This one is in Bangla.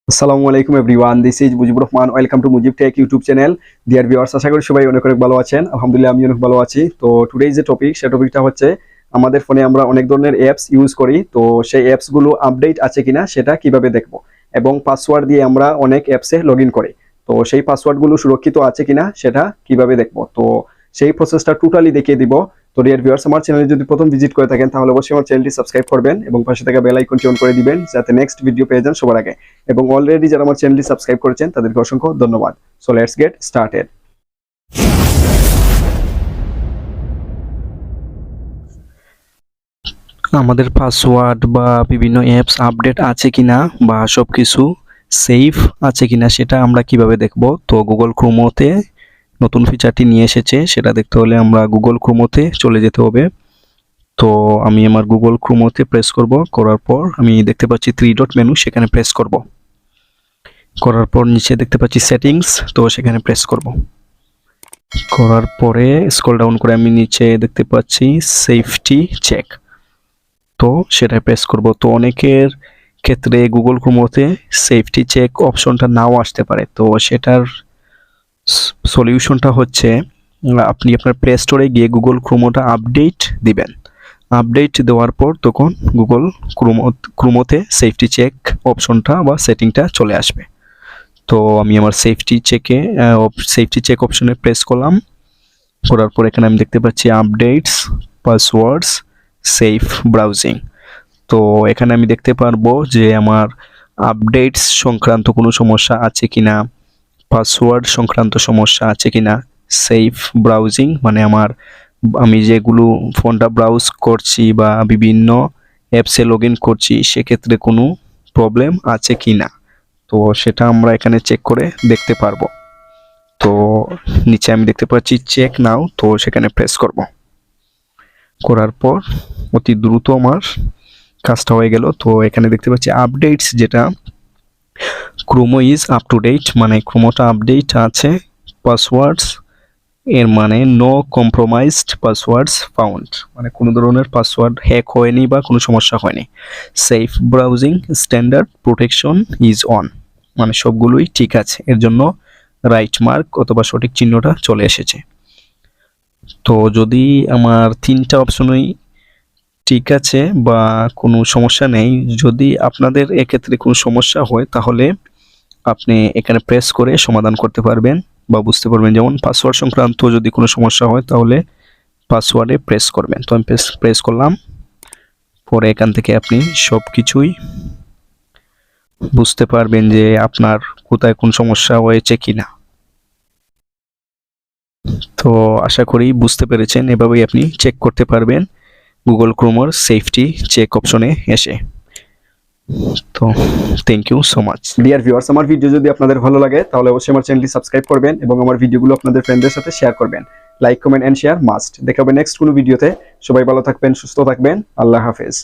আসসালামু আলাইকুম everyone, this is Mujibur Rahman. Welcome to Mujib Tech YouTube channel. Dear viewers, আশা করি সবাই অনেক অনেক ভালো আছেন। আলহামদুলিল্লাহ আমি অনেক ভালো আছি। তো টুডে যে টপিক, সে টপিকটা হচ্ছে আমাদের ফোনে আমরা অনেক ধরনের অ্যাপস ইউজ করি, তো সেই অ্যাপসগুলো আপডেট আছে কিনা সেটা কিভাবে দেখবো, এবং পাসওয়ার্ড দিয়ে আমরা অনেক অ্যাপসে লগ ইন করি, তো সেই পাসওয়ার্ডগুলো সুরক্ষিত আছে কিনা সেটা কিভাবে দেখবো, তো সেই প্রসেসটা টোটালি দেখিয়ে দিব। তো ডিয়ার ভিউয়ার্স, আমার চ্যানেলে যদি প্রথম ভিজিট করে থাকেন তাহলে অবশ্যই আমার চ্যানেলটি সাবস্ক্রাইব করবেন এবং পাশে থাকা বেল আইকনটি অন করে দিবেন যাতে নেক্সট ভিডিও পেয়ে যান সবার আগে। এবং অলরেডি যারা আমার চ্যানেলটি সাবস্ক্রাইব করেছেন তাদেরকে অসংখ্য ধন্যবাদ। So let's get started. আমাদের পাসওয়ার্ড বা বিভিন্ন অ্যাপস আপডেট আছে কিনা বা সবকিছু সেফ আছে কিনা সেটা আমরা কিভাবে দেখব। তো গুগল ক্রোমোতে নতুন ফিচারটি নিয়ে এসেছে, সেটা দেখতে হলে আমরা গুগল ক্রোমোতে চলে যেতে হবে। তো আমি আমার গুগল ক্রোমোতে প্রেস করব, করার পর আমি দেখতে পাচ্ছি 3 ডট মেনু, সেখানে প্রেস করব। করার পর নিচে দেখতে পাচ্ছি সেটিংস, তো সেখানে প্রেস করব। করার পরে স্ক্রল ডাউন করে আমি নিচে দেখতে পাচ্ছি সেফটি চেক, তো সেটা প্রেস করব। তো অনেকের ক্ষেত্রে গুগল ক্রোমোতে সেফটি চেক অপশনটা নাও আসতে পারে, তো সেটার সলিউশনটা হচ্ছে আপনি আপনার প্লে স্টোরে গিয়ে গুগল ক্রোমোটা আপডেট দিবেন। আপডেট দেওয়ার পর তখন গুগল ক্রোমোতে সেফটি চেক অপশনটা বা সেটিংটা চলে আসবে। তো আমি আমার সেফটি চেক অপশনে প্রেস করলাম। করার পর এখানে আমি দেখতে পাচ্ছি আপডেটস, পাসওয়ার্ডস, সেফ ব্রাউজিং। তো এখানে আমি দেখতে পারবো যে আমার আপডেটস সংক্রান্ত কোনো সমস্যা আছে কিনা, পাসওয়ার্ড সংক্রান্ত সমস্যা আছে কিনা, সেফ ব্রাউজিং মানে আমি যেগুলো ফোনটা ব্রাউজ করছি বা বিভিন্ন অ্যাপসে লগ ইন করছি সেক্ষেত্রে কোনো প্রবলেম আছে কিনা, তো সেটা আমরা এখানে চেক করে দেখতে পারবো। তো নিচে আমি দেখতে পাচ্ছি চেক নাও, তো সেখানে প্রেস করব। করার পর অতি দ্রুত আমার কাজটা হয়ে গেল। তো এখানে দেখতে পাচ্ছি আপডেটস, যেটা ক্রোমো ইজ আপ টু ডেট, মানে ক্রোমোটা আপডেট আছে। পাসওয়ার্ডস এর মানে নো কম্প্রোমাইজড পাসওয়ার্ডস ফাউন্ড, মানে কোনো ধরনের পাসওয়ার্ড হ্যাক হয়নি বা কোনো সমস্যা হয়নি। Safe browsing standard protection is on, মানে সবগুলোই ঠিক আছে, এর জন্য রাইট মার্ক অথবা সঠিক চিহ্নটা চলে এসেছে। তো যদি আমার 3টা অপশনই ঠিক আছে বা কোনো সমস্যা নেই, যদি আপনাদের এক্ষেত্রে কোনো সমস্যা হয় তাহলে আপনি এখানে প্রেস করে সমাধান করতে পারবেন বা বুঝতে পারবেন। যেমন পাসওয়ার্ড সংক্রান্ত যদি কোনো সমস্যা হয় তাহলে পাসওয়ার্ডে প্রেস করবেন। তো আমি প্রেস করলাম, পরে এখান থেকে আপনি সব কিছুই বুঝতে পারবেন যে আপনার কোথায় কোন সমস্যা হয়েছে কিনা। তো আশা করি বুঝতে পেরেছেন, এভাবেই আপনি চেক করতে পারবেন গুগল ক্রোমোর সেফটি চেক অপশনে এসে। তো thank you so much. Dear viewers, আমার ভিডিও যদি আপনাদের ভালো লাগে তাহলে অবশ্যই আমার চ্যানেলটি সাবস্ক্রাইব করবেন এবং আমার ভিডিওগুলো আপনাদের ফ্রেন্ডদের সাথে শেয়ার করবেন। Like, comment and share must. দেখা হবে নেক্সট কোনো ভিডিওতে। সবাই ভালো থাকবেন, সুস্থ থাকবেন। আল্লাহ হাফেজ।